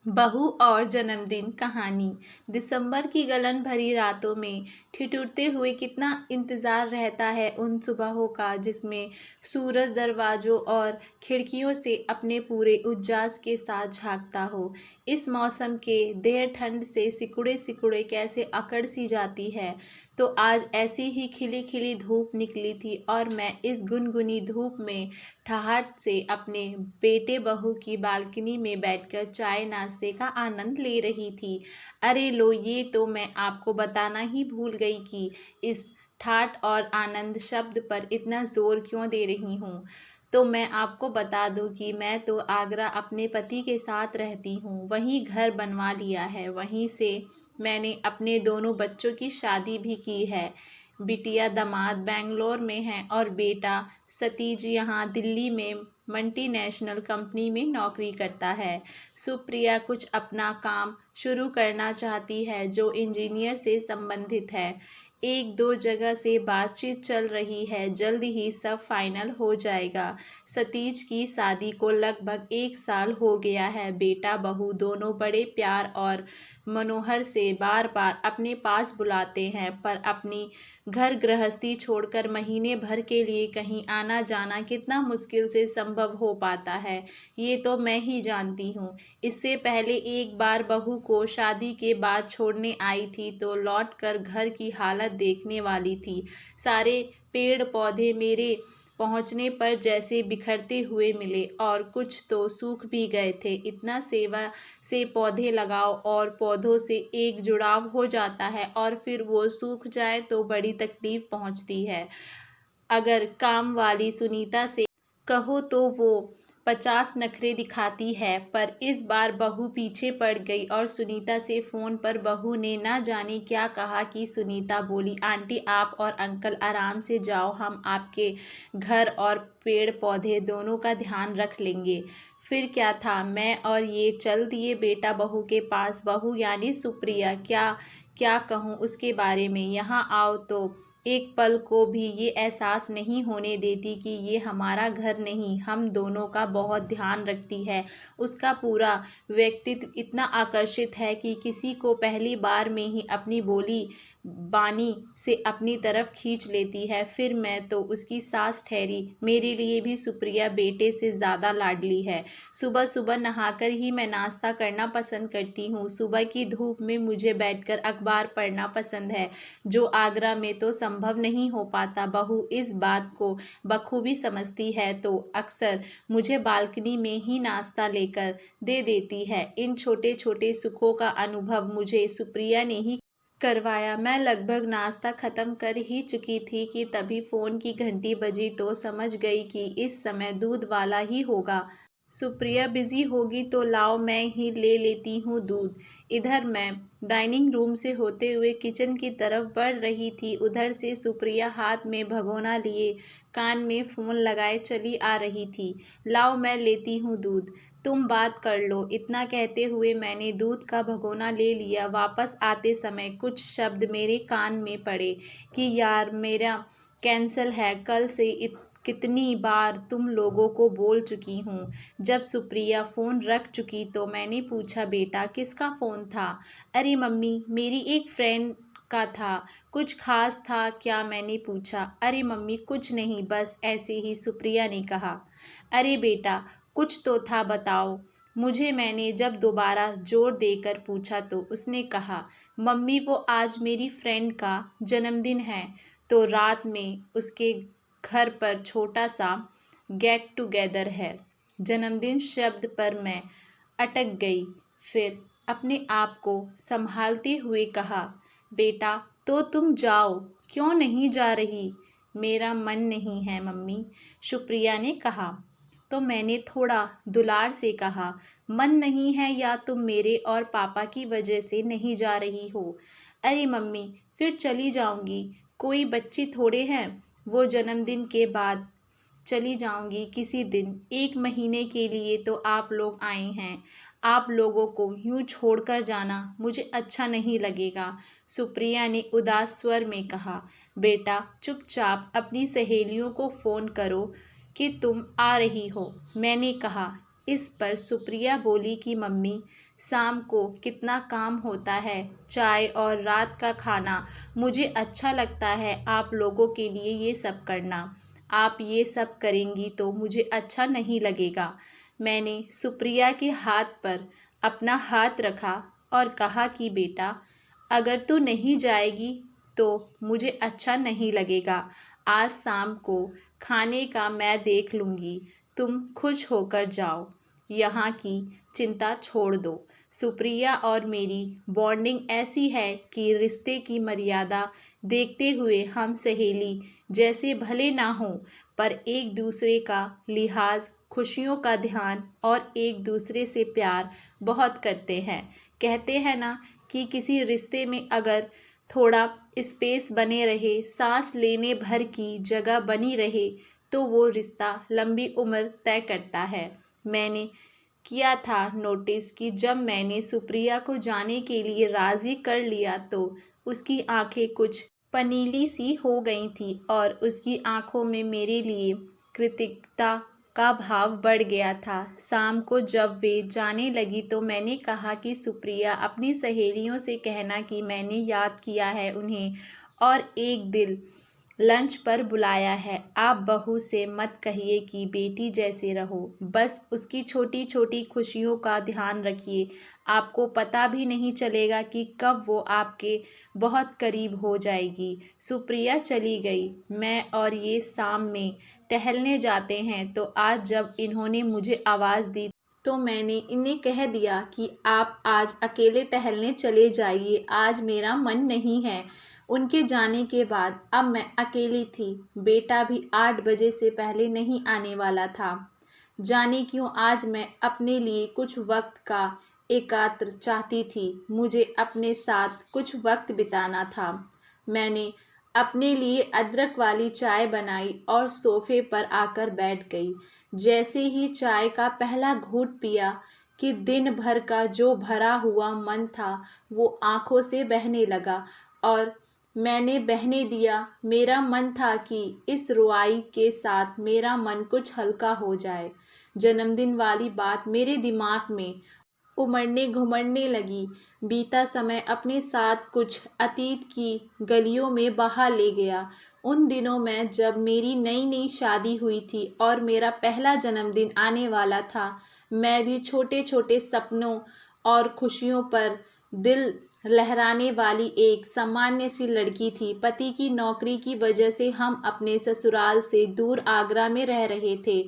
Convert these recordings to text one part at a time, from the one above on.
बहू और जन्मदिन कहानी। दिसंबर की गलन भरी रातों में ठिठुरते हुए कितना इंतज़ार रहता है उन सुबहों का जिसमें सूरज दरवाज़ों और खिड़कियों से अपने पूरे उज्जास के साथ झांकता हो। इस मौसम के देर ठंड से सिकुड़े सिकुड़े कैसे अकड़ सी जाती है। तो आज ऐसी ही खिली खिली धूप निकली थी और मैं इस गुनगुनी धूप में ठहाट से अपने बेटे बहू की बालकनी में बैठकर चाय नाश्ते का आनंद ले रही थी। अरे लो, ये तो मैं आपको बताना ही भूल गई कि इस ठाट और आनंद शब्द पर इतना जोर क्यों दे रही हूँ। तो मैं आपको बता दूं कि मैं तो आगरा अपने पति के साथ रहती हूँ, वहीं घर बनवा लिया है, वहीं से मैंने अपने दोनों बच्चों की शादी भी की है। बिटिया दामाद बेंगलोर में हैं और बेटा सतीज यहाँ दिल्ली में मल्टीनेशनल कंपनी में नौकरी करता है। सुप्रिया कुछ अपना काम शुरू करना चाहती है जो इंजीनियर से संबंधित है। एक दो जगह से बातचीत चल रही है, जल्द ही सब फाइनल हो जाएगा। सतीज की शादी को लगभग 1 साल हो गया है। बेटा बहू दोनों बड़े प्यार और मनोहर से बार बार अपने पास बुलाते हैं, पर अपनी घर गृहस्थी छोड़कर महीने भर के लिए कहीं आना जाना कितना मुश्किल से संभव हो पाता है, ये तो मैं ही जानती हूँ। इससे पहले एक बार बहू को शादी के बाद छोड़ने आई थी तो लौटकर घर की हालत देखने वाली थी। सारे पेड़ पौधे मेरे पहुंचने पर जैसे बिखरते हुए मिले और कुछ तो सूख भी गए थे। इतना सेवा से पौधे लगाओ और पौधों से एक जुड़ाव हो जाता है और फिर वो सूख जाए तो बड़ी तकलीफ पहुंचती है। अगर काम वाली सुनीता से कहो तो वो 50 नखरे दिखाती है, पर इस बार बहू पीछे पड़ गई और सुनीता से फ़ोन पर बहू ने ना जाने क्या कहा कि सुनीता बोली, आंटी आप और अंकल आराम से जाओ, हम आपके घर और पेड़ पौधे दोनों का ध्यान रख लेंगे। फिर क्या था, मैं और ये चल दिए बेटा बहू के पास। बहू यानी सुप्रिया, क्या क्या कहूँ उसके बारे में। यहाँ आओ तो एक पल को भी ये एहसास नहीं होने देती कि ये हमारा घर नहीं, हम दोनों का बहुत ध्यान रखती है। उसका पूरा व्यक्तित्व इतना आकर्षित है कि किसी को पहली बार में ही अपनी बोली बानी से अपनी तरफ खींच लेती है। फिर मैं तो उसकी सास ठहरी। मेरे लिए भी सुप्रिया बेटे से ज़्यादा लाडली है। सुबह सुबह नहाकर ही मैं नाश्ता करना पसंद करती हूँ। सुबह की धूप में मुझे बैठकर अखबार पढ़ना पसंद है, जो आगरा में तो संभव नहीं हो पाता। बहू इस बात को बखूबी समझती है तो अक्सर मुझे बालकनी में ही नाश्ता लेकर दे देती है। इन छोटे छोटे सुखों का अनुभव मुझे सुप्रिया ने ही करवाया। मैं लगभग नाश्ता ख़त्म कर ही चुकी थी कि तभी फ़ोन की घंटी बजी तो समझ गई कि इस समय दूध वाला ही होगा। सुप्रिया बिज़ी होगी तो लाओ मैं ही ले लेती हूँ दूध। इधर मैं डाइनिंग रूम से होते हुए किचन की तरफ बढ़ रही थी, उधर से सुप्रिया हाथ में भगोना लिए कान में फ़ोन लगाए चली आ रही थी। लाओ मैं लेती हूँ दूध, तुम बात कर लो। इतना कहते हुए मैंने दूध का भगोना ले लिया। वापस आते समय कुछ शब्द मेरे कान में पड़े कि यार मेरा कैंसल है, कल से कितनी बार तुम लोगों को बोल चुकी हूँ। जब सुप्रिया फ़ोन रख चुकी तो मैंने पूछा, बेटा किसका फ़ोन था। अरे मम्मी, मेरी एक फ्रेंड का था। कुछ खास था क्या, मैंने पूछा। अरे मम्मी कुछ नहीं, बस ऐसे ही, सुप्रिया ने कहा। अरे बेटा कुछ तो था, बताओ मुझे। मैंने जब दोबारा जोर देकर पूछा तो उसने कहा, मम्मी वो आज मेरी फ्रेंड का जन्मदिन है तो रात में उसके घर पर छोटा सा गेट टुगेदर है। जन्मदिन शब्द पर मैं अटक गई, फिर अपने आप को संभालते हुए कहा, बेटा तो तुम जाओ। क्यों नहीं जा रही। मेरा मन नहीं है मम्मी, सुप्रिया ने कहा। तो मैंने थोड़ा दुलार से कहा, मन नहीं है या तुम मेरे और पापा की वजह से नहीं जा रही हो। अरे मम्मी फिर चली जाऊंगी, कोई बच्ची थोड़े हैं। वो जन्मदिन के बाद चली जाऊंगी किसी दिन, 1 महीने के लिए तो आप लोग आए हैं। आप लोगों को यूं छोड़कर जाना मुझे अच्छा नहीं लगेगा, सुप्रिया ने उदास स्वर में कहा। बेटा चुपचाप अपनी सहेलियों को फ़ोन करो कि तुम आ रही हो, मैंने कहा। इस पर सुप्रिया बोली कि मम्मी शाम को कितना काम होता है, चाय और रात का खाना। मुझे अच्छा लगता है आप लोगों के लिए ये सब करना। आप ये सब करेंगी तो मुझे अच्छा नहीं लगेगा। मैंने सुप्रिया के हाथ पर अपना हाथ रखा और कहा कि बेटा, अगर तू नहीं जाएगी तो मुझे अच्छा नहीं लगेगा। आज शाम को खाने का मैं देख लूँगी, तुम खुश होकर जाओ। यहाँ की चिंता छोड़ दो। सुप्रिया और मेरी बॉन्डिंग ऐसी है कि रिश्ते की मर्यादा देखते हुए हम सहेली जैसे भले ना हों, पर एक दूसरे का लिहाज, खुशियों का ध्यान और एक दूसरे से प्यार बहुत करते हैं। कहते हैं ना कि किसी रिश्ते में अगर थोड़ा स्पेस बने रहे, सांस लेने भर की जगह बनी रहे, तो वो रिश्ता लंबी उम्र तय करता है। मैंने किया था नोटिस कि जब मैंने सुप्रिया को जाने के लिए राज़ी कर लिया तो उसकी आंखें कुछ पनीली सी हो गई थी और उसकी आंखों में मेरे लिए कृतज्ञता का भाव बढ़ गया था। शाम को जब वे जाने लगी तो मैंने कहा कि सुप्रिया, अपनी सहेलियों से कहना कि मैंने याद किया है उन्हें और एक दिन लंच पर बुलाया है। आप बहू से मत कहिए कि बेटी जैसे रहो, बस उसकी छोटी छोटी खुशियों का ध्यान रखिए। आपको पता भी नहीं चलेगा कि कब वो आपके बहुत करीब हो जाएगी। सुप्रिया चली गई। मैं और ये शाम में टहलने जाते हैं, तो आज जब इन्होंने मुझे आवाज़ दी तो मैंने इन्हें कह दिया कि आप आज अकेले टहलने चले जाइए, आज मेरा मन नहीं है। उनके जाने के बाद अब मैं अकेली थी। बेटा भी 8 बजे से पहले नहीं आने वाला था। जाने क्यों आज मैं अपने लिए कुछ वक्त का एकांत चाहती थी। मुझे अपने साथ कुछ वक्त बिताना था। मैंने अपने लिए अदरक वाली चाय बनाई और सोफे पर आकर बैठ गई। जैसे ही चाय का पहला घूंट पिया कि दिन भर का जो भरा हुआ मन था वो आंखों से बहने लगा और मैंने बहने दिया। मेरा मन था कि इस रुआई के साथ मेरा मन कुछ हल्का हो जाए। जन्मदिन वाली बात मेरे दिमाग में उमड़ने घुमड़ने लगी। बीता समय अपने साथ कुछ अतीत की गलियों में बहा ले गया। उन दिनों में जब मेरी नई नई शादी हुई थी और मेरा पहला जन्मदिन आने वाला था, मैं भी छोटे छोटे सपनों और खुशियों पर दिल लहराने वाली एक सामान्य सी लड़की थी। पति की नौकरी की वजह से हम अपने ससुराल से दूर आगरा में रह रहे थे,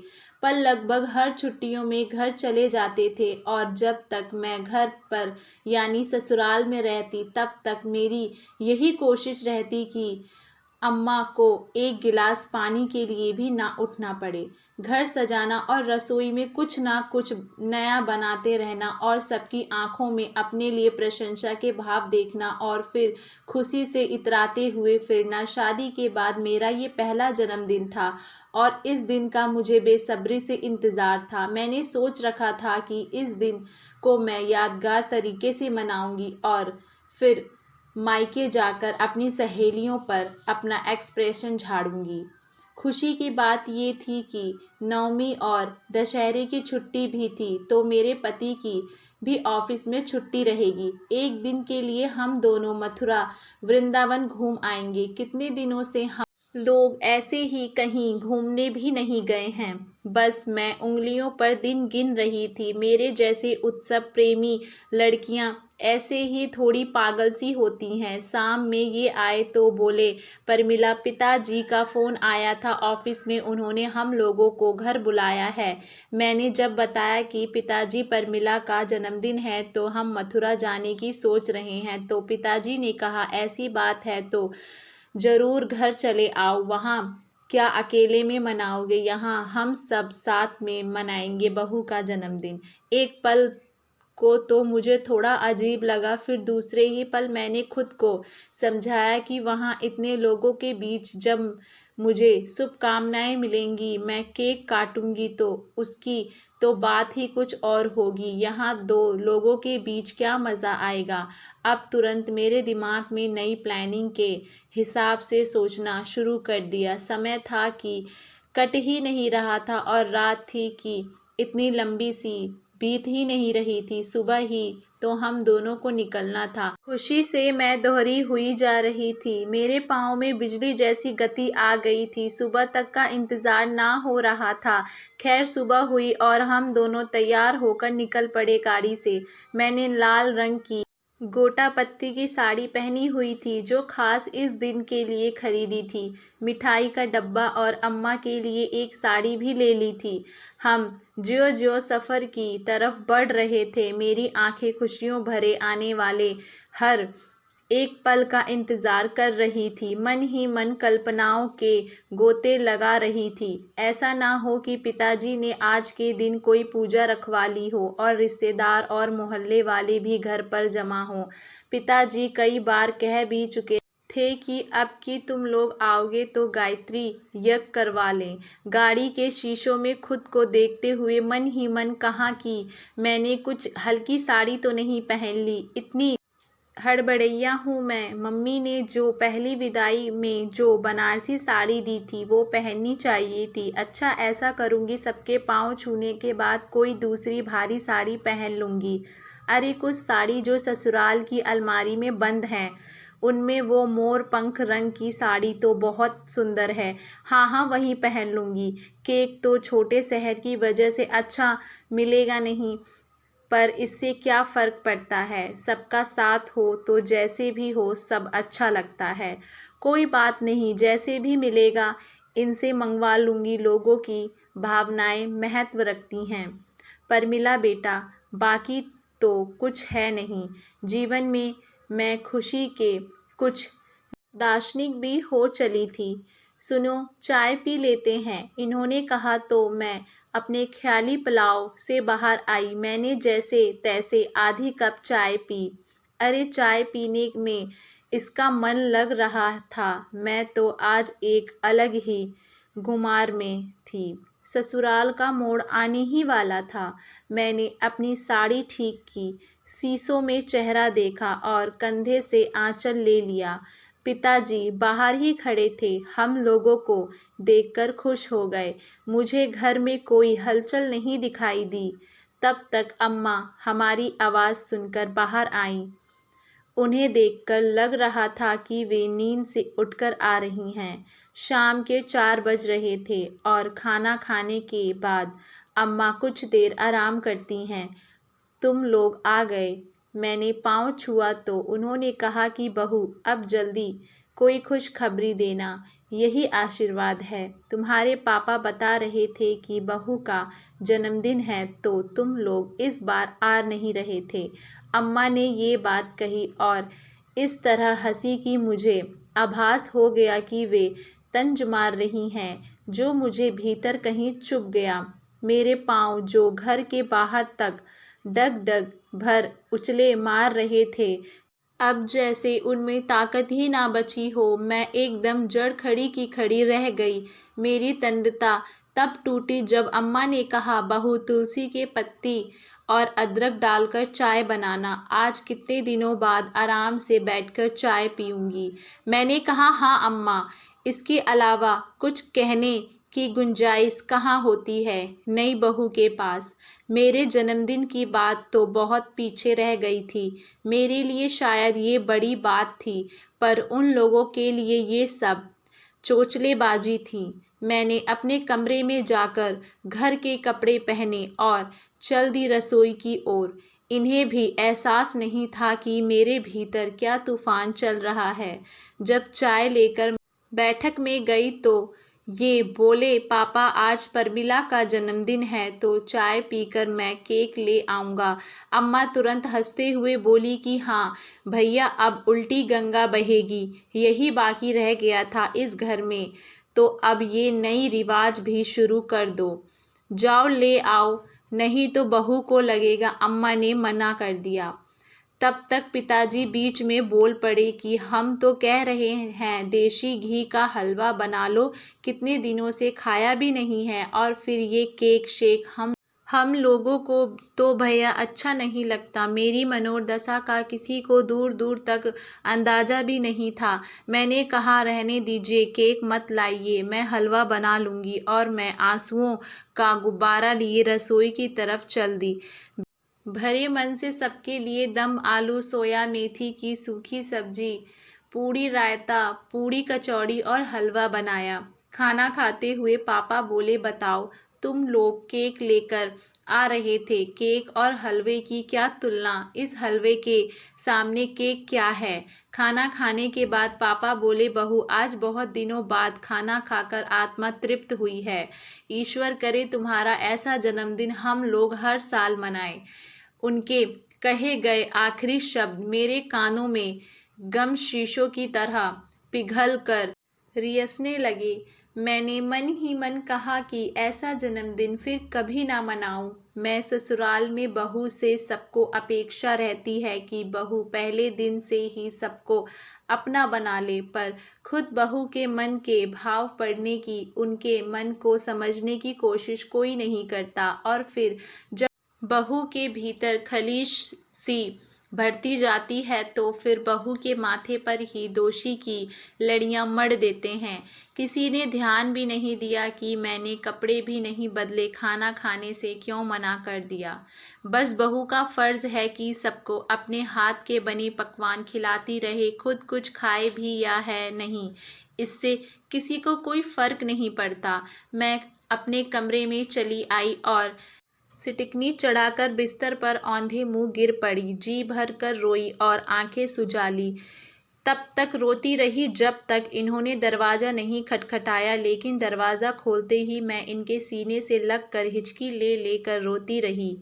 पर लगभग हर छुट्टियों में घर चले जाते थे और जब तक मैं घर पर यानी ससुराल में रहती तब तक मेरी यही कोशिश रहती कि अम्मा को एक गिलास पानी के लिए भी ना उठना पड़े। घर सजाना और रसोई में कुछ ना कुछ नया बनाते रहना और सबकी आंखों में अपने लिए प्रशंसा के भाव देखना और फिर खुशी से इतराते हुए फिरना। शादी के बाद मेरा ये पहला जन्मदिन था और इस दिन का मुझे बेसब्री से इंतज़ार था। मैंने सोच रखा था कि इस दिन को मैं यादगार तरीके से मनाऊंगी और फिर मायके जाकर अपनी सहेलियों पर अपना एक्सप्रेशन झाड़ूंगी। खुशी की बात ये थी कि नवमी और दशहरे की छुट्टी भी थी, तो मेरे पति की भी ऑफिस में छुट्टी रहेगी। एक दिन के लिए हम दोनों मथुरा वृंदावन घूम आएंगे। कितने दिनों से हम लोग ऐसे ही कहीं घूमने भी नहीं गए हैं। बस मैं उंगलियों पर दिन गिन रही थी। मेरे जैसे उत्सव प्रेमी लड़कियां ऐसे ही थोड़ी पागल सी होती हैं। शाम में ये आए तो बोले, परमिला, पिताजी का फ़ोन आया था ऑफिस में, उन्होंने हम लोगों को घर बुलाया है। मैंने जब बताया कि पिताजी, परमिला का जन्मदिन है तो हम मथुरा जाने की सोच रहे हैं, तो पिताजी ने कहा, ऐसी बात है तो ज़रूर घर चले आओ। वहाँ क्या अकेले में मनाओगे? यहाँ हम सब साथ में मनाएंगे बहू का जन्मदिन। एक पल को तो मुझे थोड़ा अजीब लगा, फिर दूसरे ही पल मैंने खुद को समझाया कि वहाँ इतने लोगों के बीच जब मुझे शुभकामनाएं मिलेंगी, मैं केक काटूंगी तो उसकी तो बात ही कुछ और होगी। यहाँ दो लोगों के बीच क्या मज़ा आएगा। अब तुरंत मेरे दिमाग में नई प्लानिंग के हिसाब से सोचना शुरू कर दिया। समय था कि कट ही नहीं रहा था और रात थी कि इतनी लंबी सी बीत ही नहीं रही थी। सुबह ही तो हम दोनों को निकलना था। खुशी से मैं दोहरी हुई जा रही थी। मेरे पाँव में बिजली जैसी गति आ गई थी। सुबह तक का इंतज़ार ना हो रहा था। खैर सुबह हुई और हम दोनों तैयार होकर निकल पड़े गाड़ी से। मैंने लाल रंग की गोटा पत्ती की साड़ी पहनी हुई थी जो खास इस दिन के लिए खरीदी थी। मिठाई का डब्बा और अम्मा के लिए एक साड़ी भी ले ली थी। हम ज्यों-ज्यों सफ़र की तरफ बढ़ रहे थे, मेरी आंखें खुशियों भरे आने वाले हर एक पल का इंतज़ार कर रही थी। मन ही मन कल्पनाओं के गोते लगा रही थी। ऐसा ना हो कि पिताजी ने आज के दिन कोई पूजा रखवा ली हो और रिश्तेदार और मोहल्ले वाले भी घर पर जमा हों। पिताजी कई बार कह भी चुके थे कि अब कि तुम लोग आओगे तो गायत्री यज्ञ करवा लें। गाड़ी के शीशों में खुद को देखते हुए मन ही मन कहा कि मैंने कुछ हल्की साड़ी तो नहीं पहन ली, इतनी हड़बड़ैया हूँ मैं। मम्मी ने जो पहली विदाई में जो बनारसी साड़ी दी थी वो पहननी चाहिए थी। अच्छा ऐसा करूँगी, सबके पाँव छूने के बाद कोई दूसरी भारी साड़ी पहन लूँगी। अरे कुछ साड़ी जो ससुराल की अलमारी में बंद हैं, उनमें वो मोर पंख रंग की साड़ी तो बहुत सुंदर है। हाँ हाँ वही पहन लूँगी। केक तो छोटे शहर की वजह से अच्छा मिलेगा नहीं, पर इससे क्या फ़र्क पड़ता है। सबका साथ हो तो जैसे भी हो सब अच्छा लगता है। कोई बात नहीं, जैसे भी मिलेगा इनसे मंगवा लूँगी। लोगों की भावनाएं महत्व रखती हैं। परमिला बेटा, बाकी तो कुछ है नहीं जीवन में। मैं खुशी के कुछ दार्शनिक भी हो चली थी। सुनो चाय पी लेते हैं, इन्होंने कहा तो मैं अपने ख्याली पुलाव से बाहर आई। मैंने जैसे तैसे आधी कप चाय पी। अरे चाय पीने में इसका मन लग रहा था। मैं तो आज एक अलग ही गुमार में थी। ससुराल का मोड़ आने ही वाला था। मैंने अपनी साड़ी ठीक की, शीशों में चेहरा देखा और कंधे से आंचल ले लिया। पिताजी बाहर ही खड़े थे। हम लोगों को देखकर खुश हो गए। मुझे घर में कोई हलचल नहीं दिखाई दी। तब तक अम्मा हमारी आवाज़ सुनकर बाहर आईं। उन्हें देखकर लग रहा था कि वे नींद से उठकर आ रही हैं। शाम के 4 बज रहे थे और खाना खाने के बाद अम्मा कुछ देर आराम करती हैं। तुम लोग आ गए। मैंने पाँव छुआ तो उन्होंने कहा कि बहू अब जल्दी कोई खुशखबरी देना, यही आशीर्वाद है। तुम्हारे पापा बता रहे थे कि बहू का जन्मदिन है तो तुम लोग इस बार आ नहीं रहे थे। अम्मा ने ये बात कही और इस तरह हंसी कि मुझे आभास हो गया कि वे तंज मार रही हैं, जो मुझे भीतर कहीं चुभ गया। मेरे पाँव जो घर के बाहर तक डग डग भर उछले मार रहे थे, अब जैसे उनमें ताकत ही ना बची हो। मैं एकदम जड़ खड़ी की खड़ी रह गई। मेरी तन्यता तब टूटी जब अम्मा ने कहा, बहू तुलसी के पत्ती और अदरक डालकर चाय बनाना। आज कितने दिनों बाद आराम से बैठकर चाय पीऊँगी। मैंने कहा, हाँ अम्मा, इसके अलावा कुछ कहने की गुंजाइश कहाँ होती है नई बहू के पास। मेरे जन्मदिन की बात तो बहुत पीछे रह गई थी। मेरे लिए शायद ये बड़ी बात थी, पर उन लोगों के लिए ये सब चोचलेबाजी थी। मैंने अपने कमरे में जाकर घर के कपड़े पहने और चल दी रसोई की ओर। इन्हें भी एहसास नहीं था कि मेरे भीतर क्या तूफान चल रहा है। जब चाय लेकर बैठक में गई तो ये बोले, पापा आज परमिला का जन्मदिन है तो चाय पीकर मैं केक ले आऊँगा। अम्मा तुरंत हंसते हुए बोली कि हाँ भैया, अब उल्टी गंगा बहेगी, यही बाकी रह गया था इस घर में, तो अब ये नई रिवाज भी शुरू कर दो। जाओ ले आओ, नहीं तो बहू को लगेगा अम्मा ने मना कर दिया। तब तक पिताजी बीच में बोल पड़े कि हम तो कह रहे हैं देशी घी का हलवा बना लो, कितने दिनों से खाया भी नहीं है, और फिर ये केक शेक हम हम लोगों को तो भैया अच्छा नहीं लगता। मेरी मनोदशा का किसी को दूर दूर तक अंदाजा भी नहीं था। मैंने कहा रहने दीजिए, केक मत लाइए, मैं हलवा बना लूँगी, और मैं आंसुओं का गुब्बारा लिए रसोई की तरफ चल दी। भरे मन से सबके लिए दम आलू, सोया मेथी की सूखी सब्जी, पूड़ी रायता, पूड़ी कचौड़ी और हलवा बनाया। खाना खाते हुए पापा बोले, बताओ, तुम लोग केक लेकर आ रहे थे, केक और हलवे की क्या तुलना, इस हलवे के सामने केक क्या है। खाना खाने के बाद पापा बोले, बहू, आज बहुत दिनों बाद खाना खाकर आत्मा तृप्त हुई है। ईश्वर करे तुम्हारा ऐसा जन्मदिन हम लोग हर साल मनाएं। उनके कहे गए आखिरी शब्द मेरे कानों में गम शीशों की तरह पिघल कर रिसने लगे। मैंने मन ही मन कहा कि ऐसा जन्मदिन फिर कभी ना मनाऊं। मैं ससुराल में बहू से सबको अपेक्षा रहती है कि बहू पहले दिन से ही सबको अपना बना ले, पर खुद बहू के मन के भाव पढ़ने की, उनके मन को समझने की कोशिश कोई नहीं करता। और फिर जब बहू के भीतर खलीज सी बढ़ती जाती है तो फिर बहू के माथे पर ही दोषी की लड़ियां मढ़ देते हैं। किसी ने ध्यान भी नहीं दिया कि मैंने कपड़े भी नहीं बदले, खाना खाने से क्यों मना कर दिया। बस बहू का फर्ज है कि सबको अपने हाथ के बने पकवान खिलाती रहे, खुद कुछ खाए भी या है नहीं, इससे किसी को कोई फर्क नहीं पड़ता। मैं अपने कमरे में चली आई और सिटिकनी चढ़ाकर बिस्तर पर औंधे मुंह गिर पड़ी। जी भर कर रोई और आंखें सुजा ली। तब तक रोती रही जब तक इन्होंने दरवाज़ा नहीं खटखटाया, लेकिन दरवाज़ा खोलते ही मैं इनके सीने से लग कर हिचकी ले लेकर रोती रही।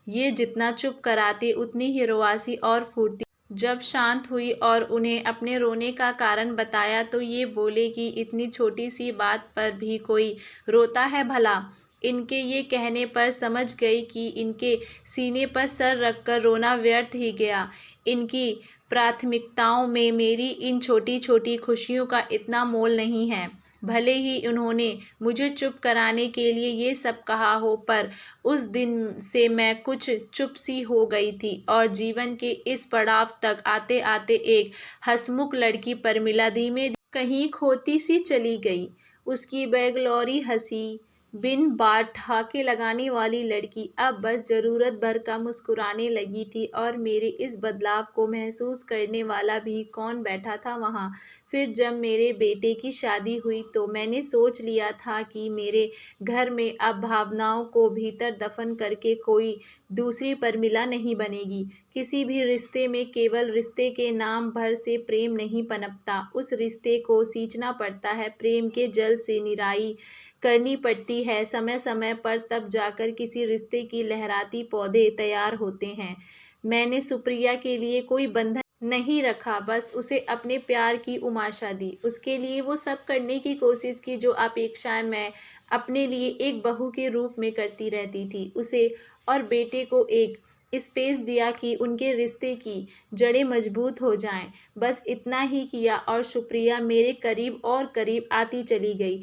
ये जितना चुप कराते उतनी ही रोआसी और फूटती। जब शांत हुई और उन्हें अपने रोने का कारण बताया तो ये बोले कि इतनी छोटी सी बात पर भी कोई रोता है भला। इनके ये कहने पर समझ गई कि इनके सीने पर सर रखकर रोना व्यर्थ ही गया। इनकी प्राथमिकताओं में मेरी इन छोटी छोटी खुशियों का इतना मोल नहीं है। भले ही उन्होंने मुझे चुप कराने के लिए ये सब कहा हो, पर उस दिन से मैं कुछ चुप सी हो गई थी और जीवन के इस पड़ाव तक आते आते एक हंसमुख लड़की परमिला धीमे कहीं खोती सी चली गई। उसकी बेगलौरी हंसी, बिन बात ठहाके लगाने वाली लड़की अब बस ज़रूरत भर का मुस्कुराने लगी थी, और मेरे इस बदलाव को महसूस करने वाला भी कौन बैठा था वहाँ। फिर जब मेरे बेटे की शादी हुई तो मैंने सोच लिया था कि मेरे घर में अब भावनाओं को भीतर दफन करके कोई दूसरी परमिला नहीं बनेगी। किसी भी रिश्ते में केवल रिश्ते के नाम भर से प्रेम नहीं पनपता, उस रिश्ते को सींचना पड़ता है, प्रेम के जल से निराई करनी पड़ती है समय समय पर, तब जाकर किसी रिश्ते की लहराती पौधे तैयार होते हैं। मैंने सुप्रिया के लिए कोई बंधन नहीं रखा, बस उसे अपने प्यार की उमाशा दी। उसके लिए वो सब करने की कोशिश की जो अपेक्षाएं मैं अपने लिए एक बहू के रूप में करती रहती थी। उसे और बेटे को एक स्पेस दिया कि उनके रिश्ते की जड़ें मजबूत हो जाएं। बस इतना ही किया और सुप्रिया मेरे करीब और करीब आती चली गई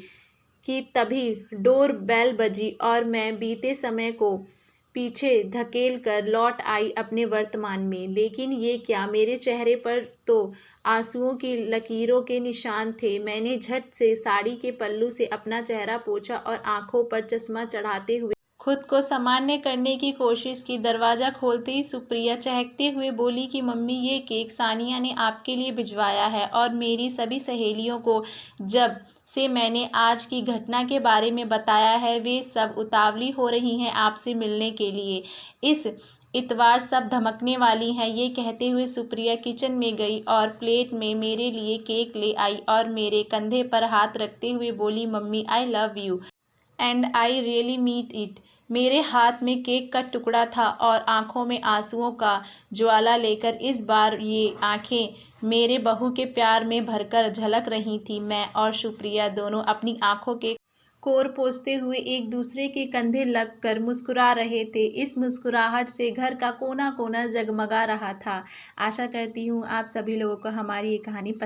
कि तभी डोर बेल बजी और मैं बीते समय को पीछे धकेल कर लौट आई अपने वर्तमान में। लेकिन ये क्या, मेरे चेहरे पर तो आंसुओं की लकीरों के निशान थे। मैंने झट से साड़ी के पल्लू से अपना चेहरा पोंछा और आंखों पर चश्मा चढ़ाते हुए खुद को सामान्य करने की कोशिश की। दरवाज़ा खोलते ही सुप्रिया चहकते हुए बोली कि मम्मी, ये केक सानिया ने आपके लिए भिजवाया है, और मेरी सभी सहेलियों को जब से मैंने आज की घटना के बारे में बताया है, वे सब उतावली हो रही हैं आपसे मिलने के लिए। इस इतवार सब धमकने वाली हैं। ये कहते हुए सुप्रिया किचन में गई और प्लेट में मेरे लिए केक ले आई और मेरे कंधे पर हाथ रखते हुए बोली, mummy, I love you and I really mean it. मेरे हाथ में केक का टुकड़ा था और आंखों में आंसुओं का ज्वाला लेकर इस बार ये आंखें मेरे बहू के प्यार में भरकर झलक रही थी। मैं और सुप्रिया दोनों अपनी आंखों के कोर पोंछते हुए एक दूसरे के कंधे लगकर मुस्कुरा रहे थे। इस मुस्कुराहट से घर का कोना कोना जगमगा रहा था। आशा करती हूँ आप सभी लोगों को हमारी ये कहानी पसंद